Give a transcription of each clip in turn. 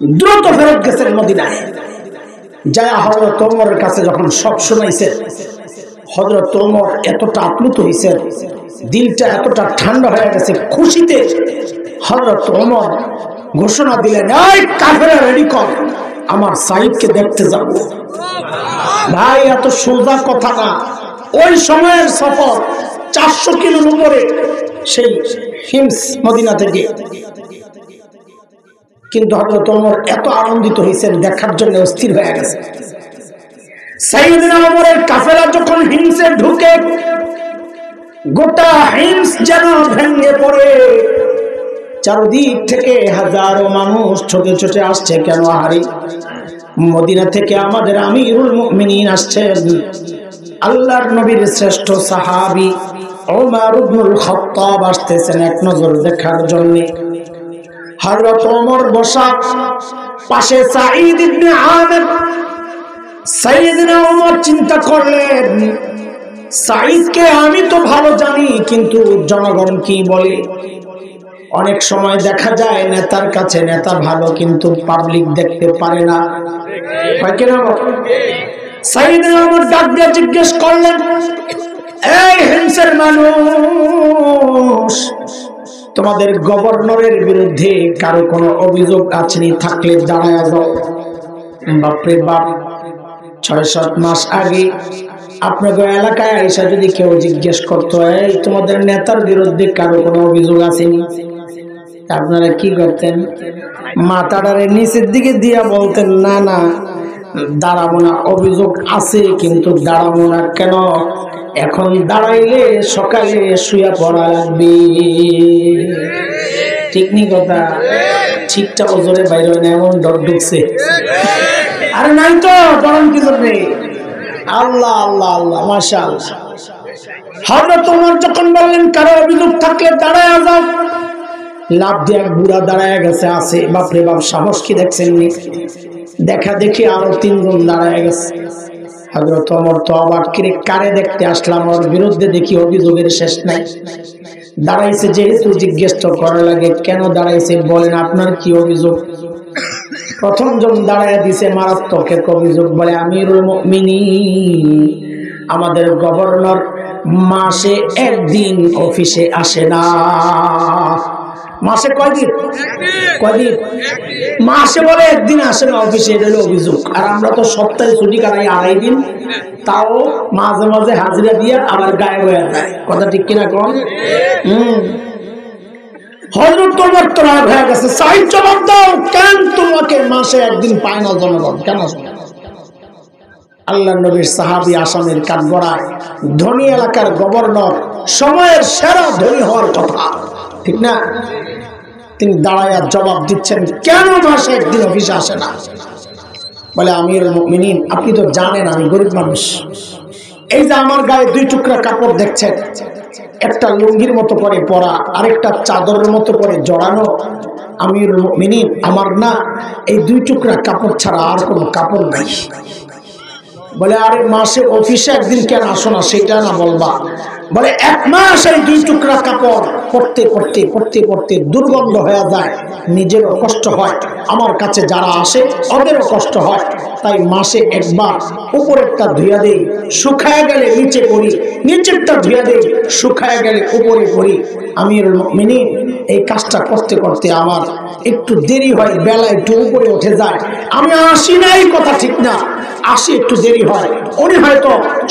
দ্রুত ফেরত গেছেন মদিনায়। যায় হযরত ওমরের কাছে যখন সব শুনাইছেন, হযরত ওমর এতটা আপ্লুত হয়েছেন, দিলটা এতটা ঠান্ডা হয়ে গেছে খুশিতে। হযরত ওমর ঘোষণা দিলেন, এই কাফেররা রেডি কর, আমার সাইদকে দেখতে যাব। ভাই এত সোজা কথা না, ওই সময়ের সফর 400 কিলোর উপরে, সেই হিমস মদিনা থেকে। কিন্তু হযরত ওমর এত আনন্দিত হয়েছেন, দেখার জন্য অস্থির হয়ে গেছে। সাইয়েদনা ওমরের কাফেলা যখন হিমসে ঢুকে, গোটা হিমস যেন ভেঙে পড়ে। চারদিক থেকে হাজারো মানুষ ছোটে ছোটে আসছে। কেন হারি? মদিনা থেকে আমাদের আমিরুল মুমিনিন আসছেন, আল্লাহর নবীর শ্রেষ্ঠ সাহাবী ওমর ইবনুল খাত্তাব আসতেছেন এক নজর দেখার জন্য। হযরত ওমর বসা, পাশে সাঈদ ইবনে আমির। সাইয়েদনা ওমর চিন্তা করলেন, সাঈদকে আমি তো ভালো জানি, কিন্তু জনগণ কি বলে? অনেক সময় দেখা যায় নেতার কাছে নেতা ভালো, কিন্তু পাবলিক দেখতে পারে না। সাইয়েদনা ওমর ডাক দিয়ে জিজ্ঞেস করলেন, এই হিমসের মানুষ, তোমাদের গভর্নরের বিরুদ্ধে কারো কোনো অভিযোগ আছে? থাকলে দাঁড়ায় যাও। বাপরে বাপ, 6-7 মাস আগে আপনাদের এলাকায় আইসা যদি কেউ জিজ্ঞেস করতো, এই তোমাদের নেতার বিরুদ্ধে কারো কোনো অভিযোগ আসেনি, আপনারা কি করতেন? মাথাটারে নিচের দিকে দিয়া বলতেন, না না দাঁড়াবো না, অভিযোগ আছে কিন্তু দাঁড়াবো না। কেন? এখন দাঁড়াইলে সকালে শুয়ে পড়া লাগবে। ঠিক নি কথা? ঠিকটা ওজোরে বাইরে হয় না, এমন ডর ঢুকছে। আরে নাই তো বরং কি করবে? আল্লাহ আল্লাহ আল্লাহ, মাশাআল্লাহ। হযরত ওমর যখন বললেন কারো অভিযোগ থাকলে দাঁড়ায় যাও, লাভ দিয়ে বুড়া দাঁড়ায় গেছে। আছে বাপরে বাপ, সাহস কি দেখছেন? দেখা দেখি আরো 3 জন দাঁড়ায় গেছে। হযরত ওমর তো অবাক, কিরে কারে দেখতে আসলাম, ওর বিরুদ্ধে দেখি অভিযোগের শেষ নাই। দাঁড়াইছে যেহেতু জিজ্ঞেস তো করা লাগে, কেন দাঁড়াইছে বলেন, আপনার কি অভিযোগ? প্রথম জন দাঁড়ায় দিছে মারাত্মক এক অভিযোগ, বলে আমিরুল মুমিনিন, আমাদের গভর্নর মাসে একদিন অফিসে আসে না। মাসে কয়দিন? কয়দিন? মাসে বলে একদিন আসে না অফিসে, এটা হলো অভিযোগ। আর আমরা তো সপ্তাহে ছুটি কাটাই 2.5 দিন, তাও মাঝে মাঝে হাজিরা দিয়ে আবার গায়ে হয়ে যায়। কথা ঠিক কিনা কোন? হযরত ওমর তো রাগ হয়ে গেছে, সাঈদ জবাব দাও, কেন তোমাকে মাসে একদিন পায় না জনগণ? কেন? আল্লাহর নবীর সাহাবী আসামের কাঠগড়ায়, ধনী এলাকার গভর্নর, সময়ের সেরা ধনী হওয়ার কথা, ঠিক না? তিনি দাঁড়ায় জবাব দিচ্ছেন, কেন মাসে একদিন অফিসে আসে না? বলে আমিরুল মুমিনিন, আপনি তো জানেন আমি গরিব মানুষ। এই যে আমার গায়ে 2 টুকরা কাপড় দেখছেন, একটা লুঙ্গির মতো করে পরা, আরেকটা চাদরের মতো করে জড়ানো। আমিরুল মুমিনিন, আমার না এই 2 টুকরা কাপড় ছাড়া আর কোনো কাপড় নাই। বলে আরে মাসে অফিসে একদিন কেন আসো না, সেটা না বলবা? বলে 1 মাস এই 2 টুকরা কাপড় পরতে পরতে পরতে পরতে দুর্গন্ধ হয়ে যায়, নিজেরও কষ্ট হয়, আমার কাছে যারা আসে ওদেরও কষ্ট হয়। তাই মাসে একবার উপরেরটা ধুইয়া দেই, শুকায় গেলে নিচে পরি, নিচেরটা ধুইয়া দেই, শুকায় গেলে উপরে পরি। আমিরুল মুমিনিন, এই কাজটা করতে করতে আমার একটু দেরি হয়, বেলা একটু উপরে উঠে যায়। আমি আসি না এই কথা ঠিক না, আসি একটু দেরি হয়। উনি হয়তো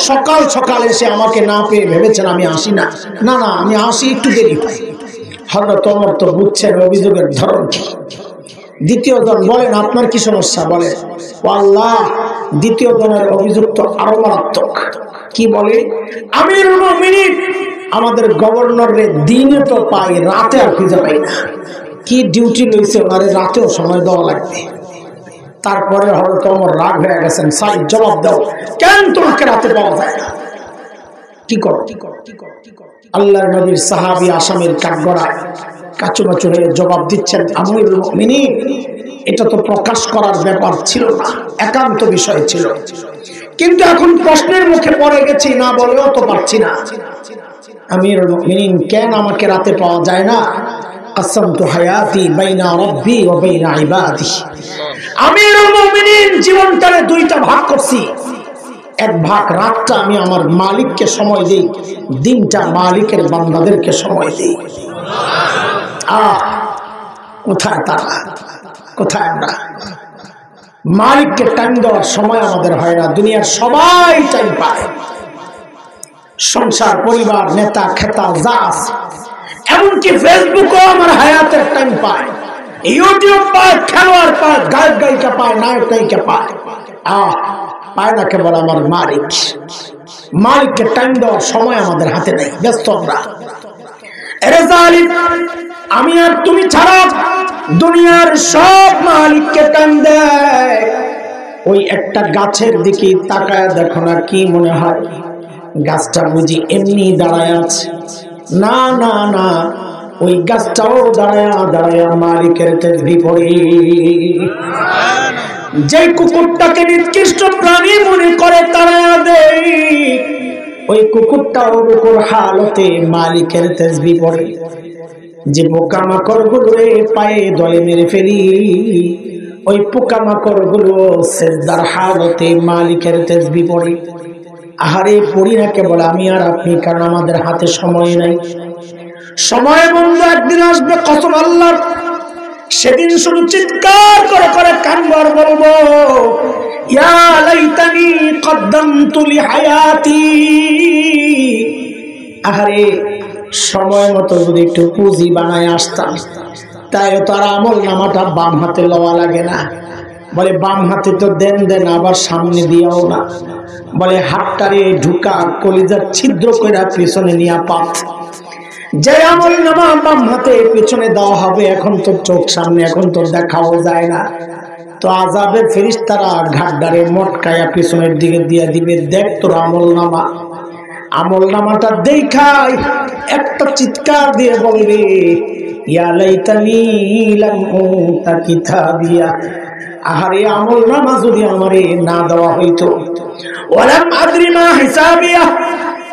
সকাল সকাল এসে আমাকে না পেয়ে ভেবেছেন আমি আসি না, না না আমি আসি একটু দেরি হয়। হযরত ওমর তো বুঝছেন অভিযোগের ধরন কি। দ্বিতীয় জন বলেন, আপনার কি সমস্যা? বলে, ও আল্লাহ, দ্বিতীয় জনের অভিযোগ তো আরো মারাত্মক। কি বলে? আমিরুল মুমিনিন, আমাদের গভর্নরের দিনে তো পাই, রাতে আর খুঁজে পাই না। কি ডিউটি লইছে ওনারে, রাতেও সময় দেওয়া লাগবে। তারপরে হযরত ওমর রাগ হয়ে গেছেন, সাঈদ জবাব দাও, কেন তোমাকে রাতে পাওয়া যায় না? কি করো? আল্লাহর নবীর সাহাবী আসামের কাঠগড়ায় কাচুমাচু হয়ে জবাব দিচ্ছেন, আমিরুল মুমিনিন, এটা তো প্রকাশ করার ব্যাপার ছিল না, একান্ত বিষয় ছিল, কিন্তু এখন প্রশ্নের মুখে পড়ে গেছি, না বলেও তো পারছি না। আমিরুল মুমিনিন, কেন আমাকে রাতে পাওয়া যায় না? কাসামতু হায়াতি বাইনা রাব্বি ওয়া বাইনা ইবাদি। আমিরুল মুমিনিন জীবনটারে দুইটা ভাগ করছি। এক ভাগ রাতটা আমি আমার মালিককে সময় দেই, দিনটা মালিকের বান্দাদেরকে সময় দেই। কোথায় তারা, কোথায় আমরা? মালিককে টাইম দেওয়ার সময় আমাদের হয় না। দুনিয়ার সবাই টাইম পায়, সংসার, পরিবার, নেতা খেতা যা আছে, এমনকি ফেসবুকও আমার হায়াতের টাইম পায়, ইউটিউব পায়, খেলোয়াড় পায়, গায়ক গায়িকা পায়, নায়ক নায়িকা পায়। পায় না কেবল আমার মালিক। মালিককে টাইম দেওয়ার সময় আমাদের হাতে নেই, ব্যস্ত আমরা। এরে জালিম, আমি আর তুমি ছাড়া দুনিয়ার সব মালিককে টাইম দেয়। ওই একটা গাছের দিকে তাকায় দেখো না, কি মনে হয় গাছটা বুঝি এমনি দাঁড়ায় আছে? না না না, ওই গাছটাও দাঁড়ায়া দাঁড়ায়া মালিকের তাসবিহ পড়ে। যে কুকুরটাকে নিকৃষ্ট প্রাণী মনে করে তাড়ায়া দেয়, ওই কুকুরটাও রুকুর হালতে মালিকের তাসবিহ পড়ে। যে পোকামাকড় গুলো পায়ে দলে মেরে ফেলি, ওই পোকামাকড় গুলো সেজদার হালতে মালিকের তাসবিহ পড়ে। আহারে পড়ি না কেবল আমি আর আপনি, কারণ আমাদের হাতে সময় নাই। সময় বন্ধু একদিন আসবে, কসম আল্লাহর, সেদিন শুধু চিৎকার করে করে কানবার বলবো, ইয়া লাইতানি কদ্দামতু লিহায়াতি। আহারে সময় মতো যদি একটু পুঁজি বানায় আসতাম, তাই তার আমল নামাটা বাম হাতে লওয়া লাগে না। বলে বাম হাতে তো দেন দেন, আবার সামনে দিয়াও না। বলে হাতটারে ঢুকা কলিজার ছিদ্র করে পিছনে নিয়ে পাত। যে আমল নামা বাম হাতে পিছনে দেওয়া হবে, এখন তো চোখ সামনে, এখন তো দেখাও যায় না। তো আযাবের ফেরেশতারা ঘাটদারে মটকায়া পিছনের দিকে দিয়ে দিবে, দেখ তোর আমল নামা। আমল নামাটা দেখাই একটা চিৎকার দিয়ে বলবে, ইয়া লাইতানি লাম উতা কিতাবিয়া। আহারে আমল নামা যদি আমারে না দেওয়া হইতো, ওয়ালাম আদরি মা হিসাবিয়া,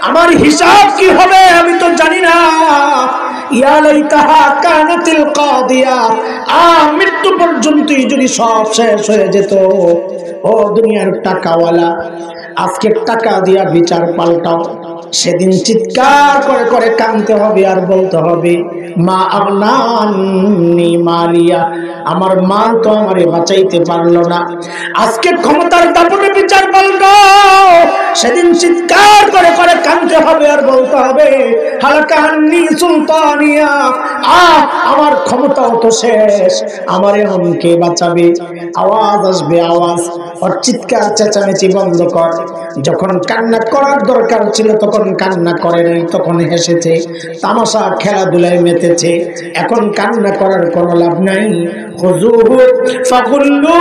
আমার হিসাব কি হবে আমি তো জানি না। ইয়া লাইতাহা কানাতিল কাদিয়া, মৃত্যু পর্যন্তই যদি সব শেষ হয়ে যেত। ও দুনিয়ার টাকাওয়ালা, আজকে টাকা দিয়া বিচার পাল্টাও। সেদিন চিৎকার করে করে কাঁদতে হবে আর বলতে হবে, মা আগনানি মালিয়া, আমার মাল তো আমারে বাঁচাইতে পারলো না। আজকে ক্ষমতার দাপটে বিচার পাল্টাও। সেদিন চিৎকার করে করে কাঁদতে হবে আর বলতে হবে, হালাকান্নি সুলতানিয়া, আমার ক্ষমতাও তো শেষ, আমার এখন কে বাঁচাবে? আওয়াজ আসবে, আওয়াজ। আর চিৎকার চেঁচামেচি বন্ধ কর। যখন কান্না করার দরকার ছিল তখন কান্না করে নাই, তখন হেসেছে, তামাশা খেলাধুলায় মেতেছে। এখন কান্না করার কোনো লাভ নাই। খুযুহু ফাগুল্লু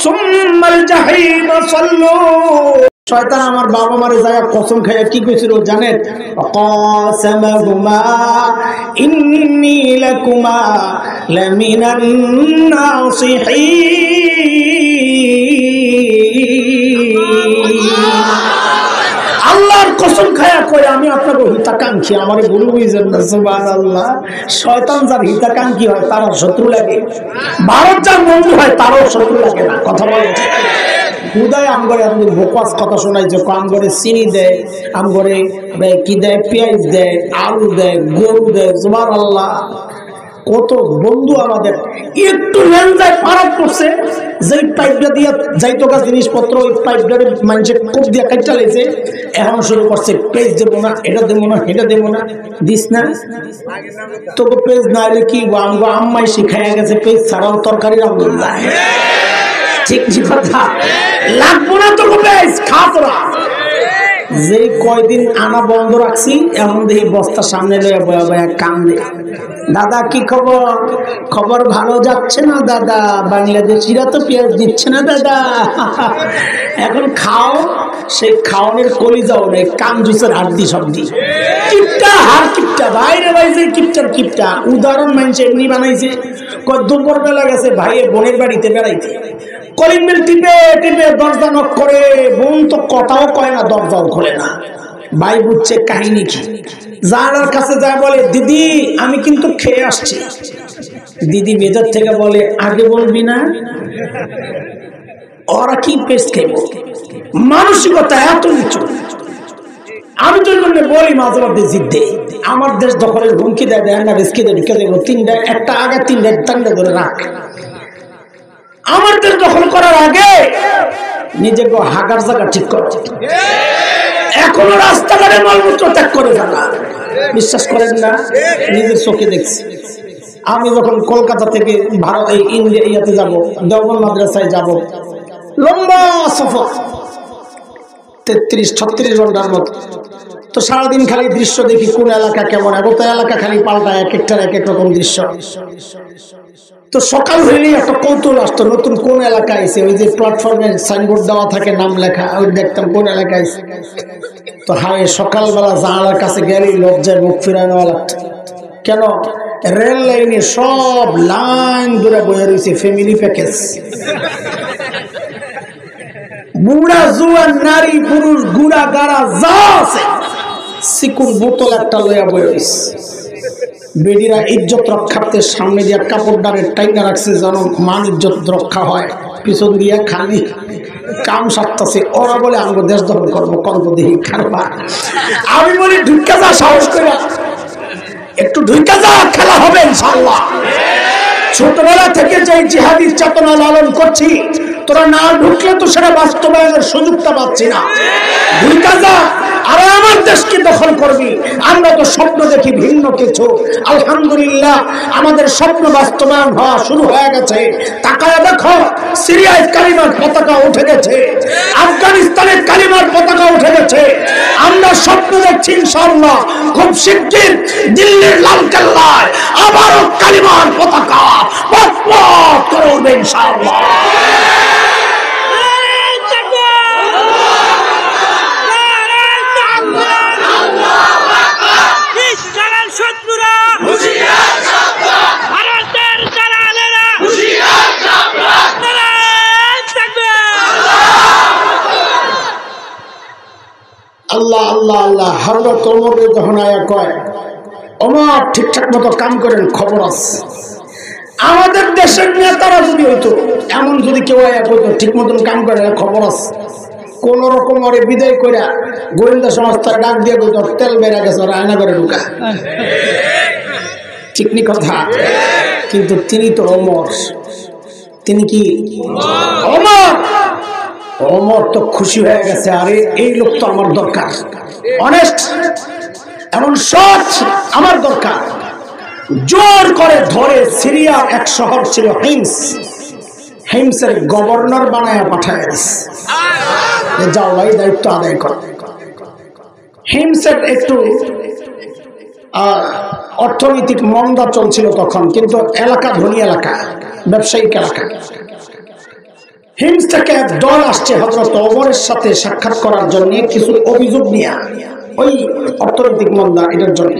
সুম্মাল জাহিম সাল্লু। শয়তান আমার বাবা মারে যায় কসম খাইয়া কি কইছিল জানেন? কাসামাহুমা ইন্নী লাকুমা লামিনান নাসিহিন। আল্লাহর কসম খায়া কয় আমি আপনাকে হিতাকাঙ্ক্ষী, আমার গুরু বুঝেন না। সুবহানাল্লাহ। শয়তান যার হিতাকাঙ্ক্ষী হয় তারও শত্রু লাগে, ভারত যার বন্ধু হয় তারও শত্রু লাগে না। কথা বলে হুদায় আমগরে আপনাদের বকওয়াস কথা শোনাইছে, আমগরে চিনি দেয়, আমগরে কি দেয়, পেঁয়াজ দেয়, আলু দেয়, গরু দেয়। সুবহানাল্লাহ। কত বন্ধু আমাদের একটু লেনজায় পারাত করছে, যেই পাইপটা দিয়ে যাইতো গা জিনিসপত্র, ওই পাইপটারে মানুষের কোপ দিয়ে কাটটা লেছে, এখন শুরু করছে পেজ দেবো না, এটা দেবো না, এটা দেবো না, দিস না। তোকে পেজ না এলে কি আমগো আম্মাই শিখাইয়া গেছে, পেজ ছাড়াও তরকারি রান্না যায়। ঠিক কথা, লাগবো না তোকে পেজ, খা তোরা। যে কয়দিন আনা বন্ধ রাখছি, এখন দেখি বস্তার সামনে লয়ে বয়া বয়া কান্দে। দাদা কি খবর? খবর ভালো যাচ্ছে না দাদা, বাংলাদেশিরা তো পেঁয়াজ দিচ্ছে না দাদা। এখন খাও, সেই খাওয়ানোর কলিজাও নেই, কান জুসের হাড্ডি সবজি, কিপটা হার কিপটা, বাইরে বাইরে কিপটার কিপটা। উদাহরণ মানুষ এমনি বানাইছে, দুপুর বেলা গেছে ভাইয়ে বোনের বাড়িতে বেড়াইতে, কলিং বেল টিপে টিপে দরজা নক করে, বোন তো কথাও কয় না, দরজাও খোলে না। ভাই বুঝছে কাহিনী কি, জানার কাছে যায় বলে দিদি আমি কিন্তু খেয়ে আসছি। দিদি বেজার থেকে বলে আগে বলবি না, ওরা কি পেস্ট খেব, মানসিকতা এত নিচু। আমি তো বলি মাঝে মধ্যে জিদ্দে আমার দেশ দখলের হুমকি দেয়, দেয় না রিস্কি দেয়, ঢুকে দেবো তিনটা, একটা আগে তিনটা ধরে রাখ। আমার দেশ দখল করার আগে নিজেকে হাগার জায়গা ঠিক করো। এখনো রাস্তাঘাটে মলমূত্র ত্যাগ করে ফেলা, বিশ্বাস করেন না, নিজের চোখে দেখছি। আমি যখন কলকাতা থেকে ভারত ইন্ডিয়াতে যাব, দেওবন্দ মাদ্রাসায় যাব, লম্বা সফর 33-36 ঘন্টার মতো, তো সারাদিন খালি দৃশ্য দেখি, কোন এলাকা কেমন, এত এলাকা খালি পাল্টায়, এক একটার এক এক রকম দৃশ্য। তো সকাল হইলেই একটা কৌতূহল আসতো, নতুন কোন এলাকায় এসে, ওই যে প্ল্যাটফর্মে সাইনবোর্ড দেওয়া থাকে নাম লেখা, ওই দেখতাম কোন এলাকায় এসে। তো হায় সকালবেলা জানালার কাছে গেলেই লজ্জায় মুখ ফিরায় নেওয়া লাগতো। কেন? রেল লাইনে সব লাইন ধরে বয়ে রয়েছে ফ্যামিলি প্যাকেজ, বুড়া জুয়ান নারী পুরুষ গুড়া গাড়া যা আছে চিকুন বোতল একটা লইয়া বয়ে রয়েছে। বেডিরা ইজ্জত রক্ষার্থে সামনে দিয়া কাপড় ডানের টাইনা রাখছে যেন মান ইজ্জত রক্ষা হয়, পিছন দিয়া খালি কাম সারতেছে। ওরা বলে আমরা দেশ দখল করবো, কর্ম দেহি খারবা। আমি বলি ঢুকা যা, সাহস করে একটু ঢুকা যা, খেলা হবে ইনশাআল্লাহ। ছোটবেলা থেকে যে জিহাদি চেতনা লালন করছি, তোরা না ঢুকলে তো সেটা বাস্তবায়নের সুযোগটা পাচ্ছি না। ঢুকা যা, আর আমার দেশকে দখল করবি। আমরা তো স্বপ্ন দেখি ভিন্ন কিছু, আলহামদুলিল্লাহ আমাদের স্বপ্ন বাস্তবায়ন হওয়া শুরু হয়ে গেছে। তাকায় দেখো, সিরিয়ায় কালিমার পতাকা উঠে গেছে, আফগানিস্তানের কালিমার পতাকা উঠে গেছে। আমরা স্বপ্ন দেখছি ইনশাআল্লাহ খুব শিগগির দিল্লির লালকেল্লায় আবারও কালিমার পতাকা পথ করে উঠবে ইনশাআল্লাহ। আল্লাহ আল্লাহ আল্লাহ। হযরত ওমর যখন আয়া কয় ওমর ঠিকঠাক মতো কাম করেন, খবর আছে। আমাদের দেশের নেতারা যদি হইতো এমন, যদি কেউ আয়া কইতো ঠিক মতন কাম করে, খবর আছে, কোন রকম ওরে বিদায় করে গোয়েন্দা সংস্থার ডাক দিয়ে কইতো তেল বেড়ে গেছে, ওরা আয়না করে ঢুকা। ঠিক নি কথা? কিন্তু তিনি তো ওমর, তিনি কি ওমর? ওমর তো খুশি হয়ে গেছে, আরে এই লোক তো আমার দরকার, অনেস্ট এমন সৎ আমার দরকার। জোর করে ধরে সিরিয়ার এক শহর ছিল হিমস, হিমসের গভর্নর বানায় পাঠায় দিস, যাও ভাই দায়িত্ব আদায় কর। হিমসের একটু অর্থনৈতিক মন্দা চলছিল তখন, কিন্তু এলাকা ধনী এলাকা, ব্যবসায়িক এলাকা। হিমস থেকে এক দল আসছে হযরত ওমরের সাথে সাক্ষাৎ করার জন্য, কিছু অভিযোগ নিয়ে, ওই অর্থনৈতিক মন্দা এটার জন্য।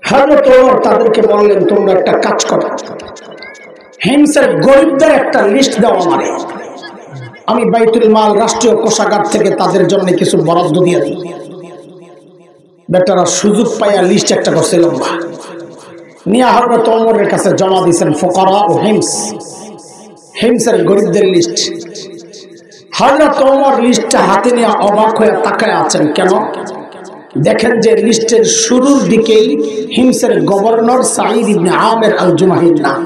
হযরত ওমর তাদেরকে বললেন তোমরা একটা কাজ করো, হিমসের গরিবদের একটা লিস্ট দাও আমারে, আমি বাইতুল মাল রাষ্ট্রীয় কোষাগার থেকে তাদের জন্য কিছু বরাদ্দ দিয়ে দিই। বেটারা সুযোগ পাইয়া লিস্ট একটা করছে লম্বা, নিয়ে হযরত ওমরের কাছে জমা দিয়েছেন ফুকারা ও হিমস, হিমসের গরিবদের লিস্ট। হযরত ওমর লিস্টটা হাতে নিয়ে অবাক হয়ে তাকায় আছেন। কেন? দেখেন যে লিস্টের শুরুর দিকেই হিমসের গভর্নর সাঈদ ইবনে আমের আল জুমাহির নাম।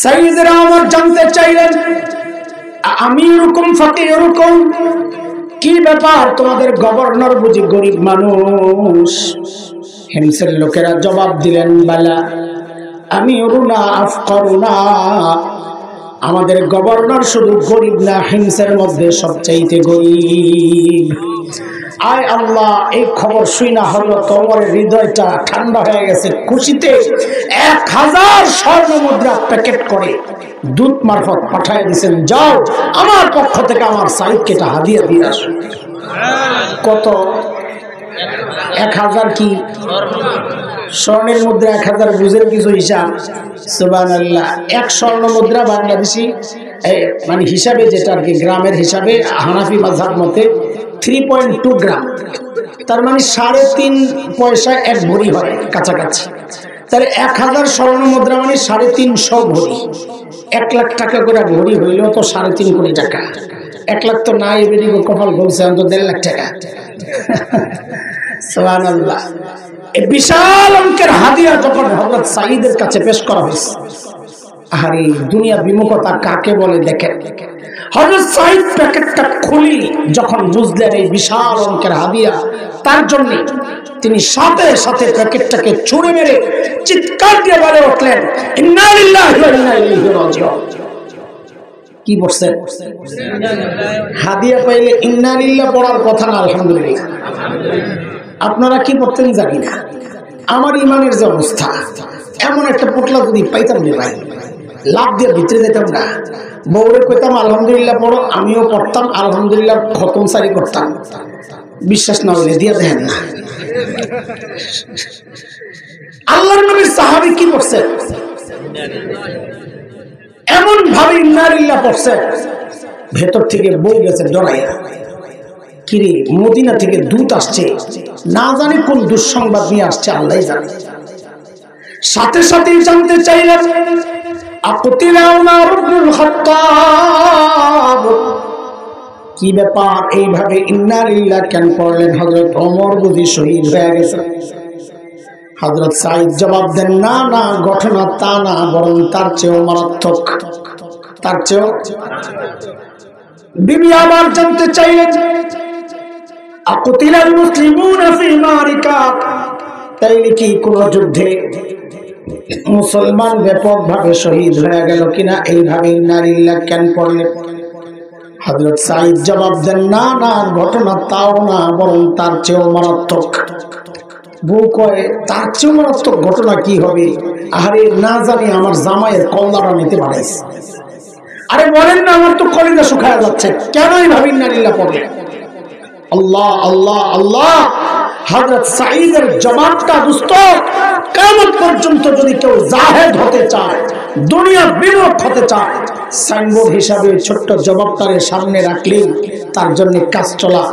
সাঈদের আমর জানতে চাইলেন আমি এরকম ফাঁকে এরকম কি ব্যাপার, তোমাদের গভর্নর বুঝি গরিব মানুষ? হিমসের লোকেরা জবাব দিলেন বালা আমি অরুণা আফকরুনা, আমাদের গভর্নর শুধু গরিব না, হিমসের মধ্যে সবচাইতে গরিব। আয় আল্লাহ, এই খবর শুই না হযরত ওমরের হৃদয়টা ঠান্ডা হয়ে গেছে খুশিতে। 1000 স্বর্ণ মুদ্রা প্যাকেট করে দূত মারফত পাঠিয়ে দিয়েছেন, যাও আমার পক্ষ থেকে আমার সাইদকে এটা হাদিয়া দিয়ে আসো। কত? 1000 কি স্বর্ণের মুদ্রা? 1000 বুঝের কিছু হিসাব? সুবহানাল্লাহ। 1 স্বর্ণ মুদ্রা বাংলাদেশি মানে হিসাবে যেটা আর কি গ্রামের হিসাবে হানাফি মাযহাব মতে 3.2 গ্রাম, তার মানে 3.5 পয়সা এক ভরি হয় কাছাকাছি। তাহলে 1000 স্বর্ণ মুদ্রা মানে 350 ভরি, 1 লাখ টাকা করে ভরি হইলেও তো 3.5 কোটি টাকা। 1 লাখ তো নাই, বেরিয়ে কপাল বলছে তো 1.5 লাখ টাকা। সুবহানাল্লাহ। এই বিশাল অঙ্কের হাদিয়া যখন হযরত সাঈদের কাছে পেশ করা হয়েছে, আরে দুনিয়া বিমুখতা কাকে বলে দেখেন। হযরত সাঈদ প্যাকেটটা খুলি যখন বুঝলেন এই বিশাল অঙ্কের হাদিয়া তার জন্য, তিনি সাথে সাথে প্যাকেটটাকে ছুঁড়ে মেরে চিৎকার দিয়ে বলে উঠলেন, ইন্না লিল্লাহি ওয়া ইন্না ইলাইহি রাজিউন। কি বলছেন? হাদিয়া পাইলে ইন্না লিল্লাহ পড়ার কথা না আলহামদুলিল্লাহ। আপনারা কি পড়তেন জানি না, আমার ইমানের যে অবস্থা, এমন একটা পোটলা যদি পাইতাম রে ভাই, লাভ দিয়ে ভিতরে যেতাম না। বউরে কইতাম আলহামদুলিল্লাহ পড়ো, আমিও পড়তাম আলহামদুলিল্লাহ, খতম সারি করতাম। বিশ্বাস না হলে দিয়ে দেখেন না। আল্লাহর নবীর সাহাবী কি করছে, এমন ভাবে ইন্না লিল্লাহ পড়ছে, ভেতর থেকে বই গেছে ডরাইয়া, কিরে মদিনা থেকে দূত আসছে, না জানি কোন দুঃসংবাদ নিয়ে আসছে, আল্লাহই জানে। সাথে সাথেই জানতে চাইলেন, আকুতিলা উমর ইবনুল খাত্তাব, কি ব্যাপার এইভাবে ইন্না লিল্লাহ কেন পড়লেন? হযরত ওমর বুঝি শহীদ হয়ে গেছে। হযরত সাঈদ জবাব দেন, না না, ঘটনা তা না, বরং তার চেয়েও মারাত্মক, তার চেয়েও। বিবি আবার জানতে চাইলেন, আকুতিলাল মুসলিমুনা ফি মারিকা, তাইলে কি কোন যুদ্ধে মুসলমান ব্যাপকভাবে শহীদ হয়ে গেল কিনা? এইভাবে ইন্না লিল্লাহ কেন পড়লেন? হযরত সাঈদ জবাব দেন, না না, ঘটনা তাও না, বরং তার চেয়েও মারাত্মক। বউ কয়, তার চেয়েও মারাত্মক ঘটনা কি হবে? আরে না জানি আমার জামাইয়ের কল্লাটা নিতে বাড়াইছে। আরে বলেন না, আমার তো কলিজা শুকায় যাচ্ছে, কেন এইভাবে ইন্না লিল্লাহ পড়লেন? আল্লাহ আল্লাহ আল্লাহ। হযরত সাঈদের জবাবটা দোস্ত, কিয়ামত পর্যন্ত যদি কেউ জাহেদ হতে চায়, দুনিয়া বিমুখ হতে চায়, সাইনবোর্ড হিসাবে ছোট্ট জবাবটারে সামনে রাখলে তার জন্য কাজ চলা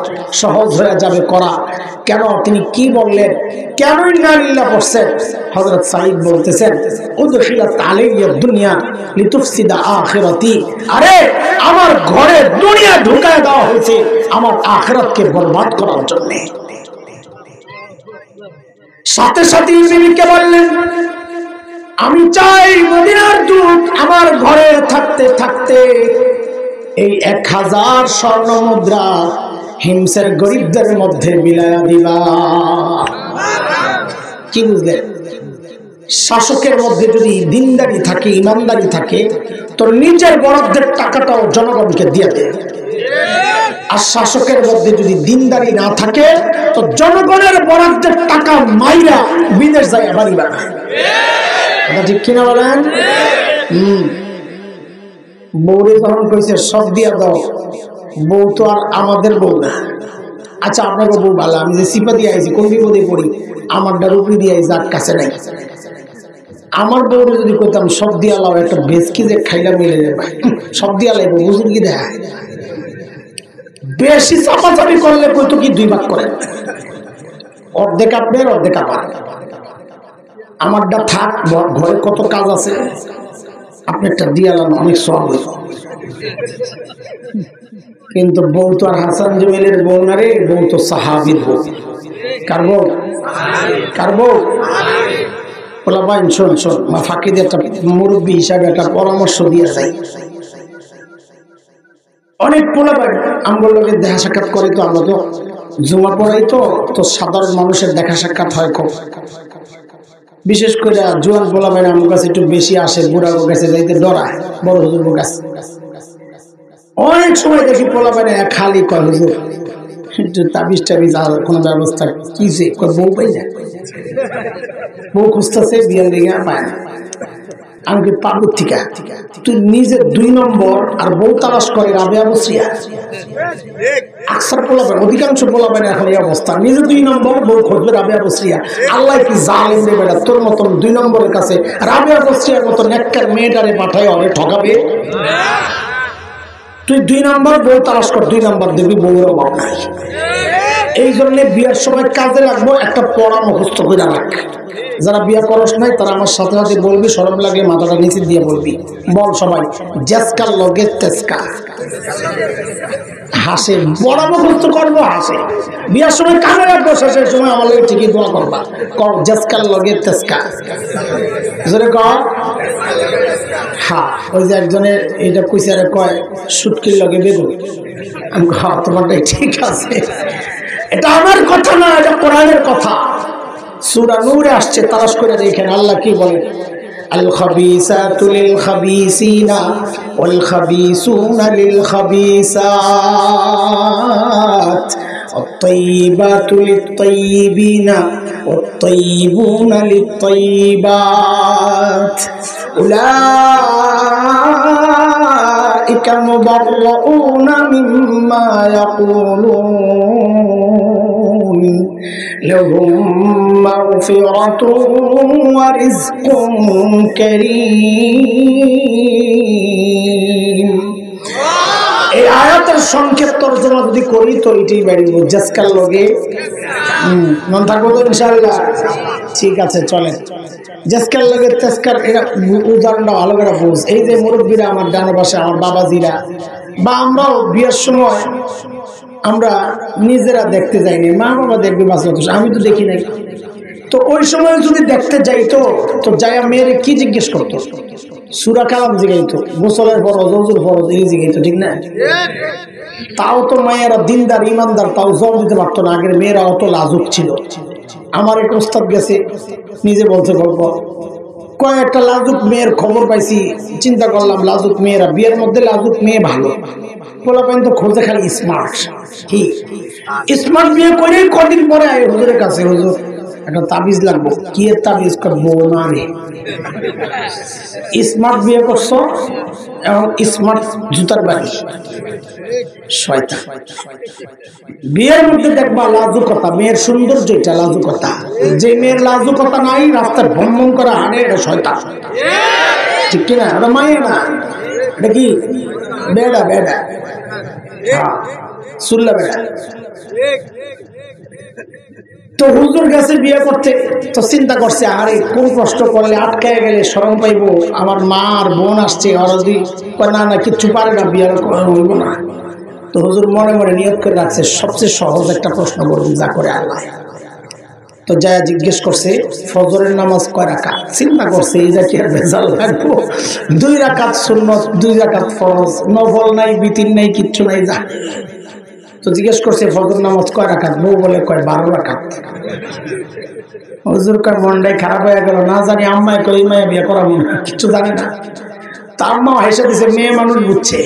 সহজ হয়ে যাবে করা। কেন তিনি কি বললেন, কেন ইন্না লিল্লাহ পড়ছেন? হযরত সাঈদ বলতেছেন, উদখিলাত আলাইয়া দুনিয়া লিতুফসিদা আখিরাতি, আরে আমার ঘরে দুনিয়া ঢুকায় দেওয়া হয়েছে আমার আখিরাতকে বরবাদ করার জন্য। সাথে সাথে বিবিকে বললেন, আমি চাই মদিনার দূত আমার ঘরে থাকতে থাকতে এই 1000 স্বর্ণ মুদ্রা হিমসের গরিবদের মধ্যে বিলায়া দিবা। কি বুঝলেন? শাসকের মধ্যে যদি দিনদারি থাকে, ইমানদারি থাকে, তো নিজের বরাদ্দের টাকাটাও জনগণকে দিয়ে দেয়। আর শাসকের মধ্যে যদি দিনদারি না থাকে, তো জনগণের বরাদ্দের টাকা মাইরা বিদেশ যায় বাড়ি বানায়। ঠিক কিনা বলেন? বউরে যখন কইছে সব দিয়া দাও, বউ তো আর আমাদের বউ না। আচ্ছা আপনাকে বউ ভালো, আমি যে সিপা দিয়ে আইছি, কোন বিপদে পড়ি, আমার ডারুপি দিয়ে আইছি, আর কাছে নাই। আমার বউরে যদি কইতাম সব দিয়া লাও, একটা ভেজকি যে খাইলা মিলে যাবে, সব দিয়া লাইব, বুঝুন কি দেখা। বেশি চাপাচাপি করলে কইতো কি 2 ভাগ করেন, অর্ধেক আপনার অর্ধেক আমার। আমারটা থাক, ঘরে কত কাজ আছে, আপনি একটা দিয়ালাম, অনেক সহজ। কিন্তু বউ তো আর হাসান জুয়েলের বউ না রে, বউ তো সাহাবীর বউ। কার বউ? কার বউ? বলা ভাই শোন শোন, মা ফাঁকিতে একটা মুরব্বী হিসাবে একটা পরামর্শ দিয়ে যাই। অনেক পোলা ভাই আমার লোকের দেখা সাক্ষাৎ করে, তো আমরা তো জুমা পড়াই, তো সাধারণ মানুষের দেখা সাক্ষাৎ হয় খুব। বিশেষ করে জোয়ান পোলা ভাই আমার কাছে একটু বেশি আসে, বুড়া কাছে যাইতে ডরায়, বড় হুজুর কাছে। অনেক সময় দেখি পোলা ভাই খালি কয়, হুজুর একটু তাবিজ টাবিজ আর কোনো ব্যবস্থা কি যে বউ পাই না, বউ খুঁজতেছে, বিয়ার লেগে পায় না। আমি পাবো ঠিকা, তুই নিজে 2 নম্বর আর বউ তালাশ করে রাবেয়া বসরিয়া। আকসার পোলাবেন, অধিকাংশ পোলাবেন এখন এই অবস্থা, নিজে 2 নম্বর, বউ খুঁজবে রাবেয়া বসরিয়া। আল্লাহ কি জালেম রে বেটা, তোর মতন 2 নম্বরের কাছে রাবেয়া বসরিয়ার মতো নেককার মেয়েটারে পাঠায় হবে ঠকাবে। তুই 2 নম্বর বউ তালাশ কর, 2 নম্বর দেখবি বউয়ের অভাব নাই। এই জন্য বিয়ের সময় কাজে লাগবো একটা পড়া মুখস্থ করে রাখ। যারা বিয়ে করস নাই তারা আমার সাথে সাথে বলবি, শরম লাগলে মাথাটা নিচে দিয়ে বলবি। বল সবাই, জেসকার লগে তেসকা। হাসে, বড় মুখস্থ করবো, হাসে। বিয়ের সময় কাজে রাখবো, শেষের সময় আমার লাগে ঠিকই দোয়া করবা। কর জেসকার লগে তেসকা, জোরে কর। হ্যাঁ, ওই যে একজনের এটা কুইসারে কয় সুটকির লগে বেগুন। আমি হ্যাঁ, তোমারটাই ঠিক আছে। এটা আমার কথা না, এটা কোরআনের কথা। সূরা নূরে আসছে, তালাশ করে দেখেন আল্লাহ কি বলে। আল খাবিসাতু লিল খাবিসিনা ওয়াল খাবিসুনা লিল খাবিসাত আত-তাইয়িবাতু লিত-তাইয়িবিনা ওয়াত-তাইয়িবুনা লিত-তাইয়িবাত উলাইকা মুবাররাউনা মিম্মা ইয়াকুলুন লাহুম মাগফিরাতুন ওয়া রিজকুন কারীম। এই আয়াতের সংক্ষেপ তরজমা যদি করি তো এটাই বেরিয়ে জেসকার লগে মন থাকবো তো ইনশাআল্লাহ। ঠিক আছে, চলেন। জেসকার লগে তেসকার, এটা উদাহরণটা ভালো করে বুঝ। এই যে মুরব্বীরা আমার ডানে পাশে, আমার বাবাজিরা, বা আমরাও বিয়ের সময় আমরা নিজেরা দেখতে যাইনি, মা বাবা দেখবে বাস, আমি তো দেখি নাই। তো ওই সময় যদি দেখতে যাইতো তো যাইয়া মেয়েরে কি জিজ্ঞেস করতো? সূরা কালাম জিগাইতো, গোসলের ফরজ, ওযুর ফরজ, এই জিগাইতো, ঠিক না? তাও তো মায়েরা দিনদার ইমানদার, তাও জল দিতে পারতো না। আগের মেয়েরা অত লাজুক ছিল। আমার এক ওস্তাদ গেছে, নিজে বলতে গল্প, কয়েকটা লাজুক মেয়ের খবর পাইছি। চিন্তা করলাম, লাজুক মেয়েরা, বিয়ের মধ্যে লাজুক মেয়ে ভালো। পোলাপাইন তো খোঁজে খালি স্মার্ট। কি স্মার্ট বিয়ে করে কদিন পরে আয় হুজুরের কাছে, হুজুর একটা তাবিজ লাগবো। কি এর তাবিজ? করবো না রে, স্মার্ট বিয়ে করছো, এখন স্মার্ট জুতার বাড়ি। শয়তান। বিয়ের মধ্যে দেখবা লাজুকতা, মেয়ের সৌন্দর্য, এটা লাজুকতা। যে মেয়ের লাজুকতা নাই, রাস্তায় ভ্রমণ করে হাঁটে, এটা শয়তান, ঠিক কিনা? ওটা মায়ে না, এটা কি বেড়া, বেড়া, সুল্লা বেড়া। তো হুজুর গেছে বিয়ে করতে, তো চিন্তা করছে, আরে কোন কষ্ট করলে আটকায় গেলে শরম পাইবো, আমার মা আর বোন আসছে, ওরা যদি না না কিচ্ছু পারে না, বিয়ে হইব না। তো হুজুর মনে মনে নিয়ত করে রাখছে, সবচেয়ে সহজ একটা প্রশ্ন করবো, যা করে আল্লাহ। তো যা জিজ্ঞেস করছে, ফজরের নামাজ কয় রাকাত? চিন্তা করছে, এই যা কি আর ভেজাল লাগবো, 2 রাকাত সুন্নত, 2 রাকাত ফরজ, নফল নাই, বিতির নাই, কিচ্ছু নাই, যা। তো জিজ্ঞেস করছে ফজর নামাজ কয় রাকাত? বউ বলে কয় 12 রাকাত। হুজুর কয় মনটাই খারাপ হয়ে গেল, না জানি আম্মায় কই এই মায়া বিয়ে করাবো না, কিছু জানে না। তার আম্মা হেসে দিছে, মেয়ে মানুষ বুঝছে।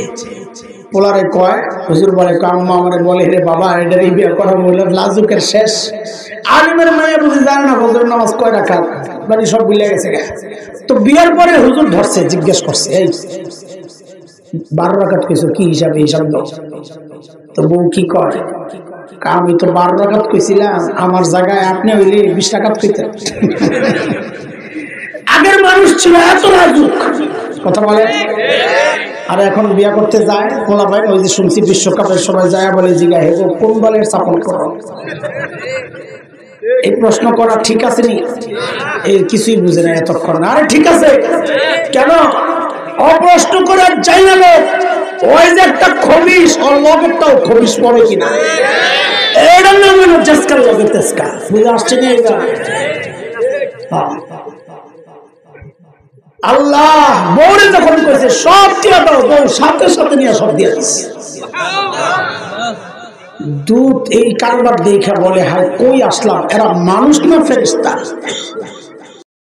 পোলারে কয়, হুজুর বলে আম্মা আমারে বলে, রে বাবা এটার এই বিয়ে করাবো, লাজুকের শেষ। আলিমের মায়া বুঝে জানে না ফজর নামাজ কয় রাকাত, বাড়ি সব ভুলে গেছে। তো বিয়ের পরে হুজুর ধরছে, জিজ্ঞেস করছে, এই 12 রাকাত কইছো, কি হিসাবে? হিসাব দাও। তো বউ কি কয়, আমি তো 12 রাকাত কইছিলাম, আমার জায়গায় আপনি হইলে 20 রাকাত কইতেন। আগের মানুষ ছিল এত লাজুক, কথা বলে। আর এখন বিয়ে করতে যায় কোলা ভাই, ওই যে শুনছি বিশ্বকাপের সময় যায় বলে জিগা, হে কোন দলের সাপোর্ট করো? এই প্রশ্ন করা ঠিক আছে নি? এই কিছুই বুঝে না এতক্ষণ। আরে ঠিক আছে, কেন অপ্রশ্ন করে যাই না লোক? ওই যে একটা খবিস, ওর লগেরটাও খবিস পড়ে কিনা, এটার নাম হলো জেসকার লগে তেসকা। বুঝে আসছে না? এটা আল্লাহ বউরে যখন কইছে সব দিয়া দাও, বউ সাথে সাথে নিয়ে সব দিয়া দিচ্ছে। দুধ এই কারবার দেখা বলে, হায় কই আসলাম, এরা মানুষ না ফেরেশতা?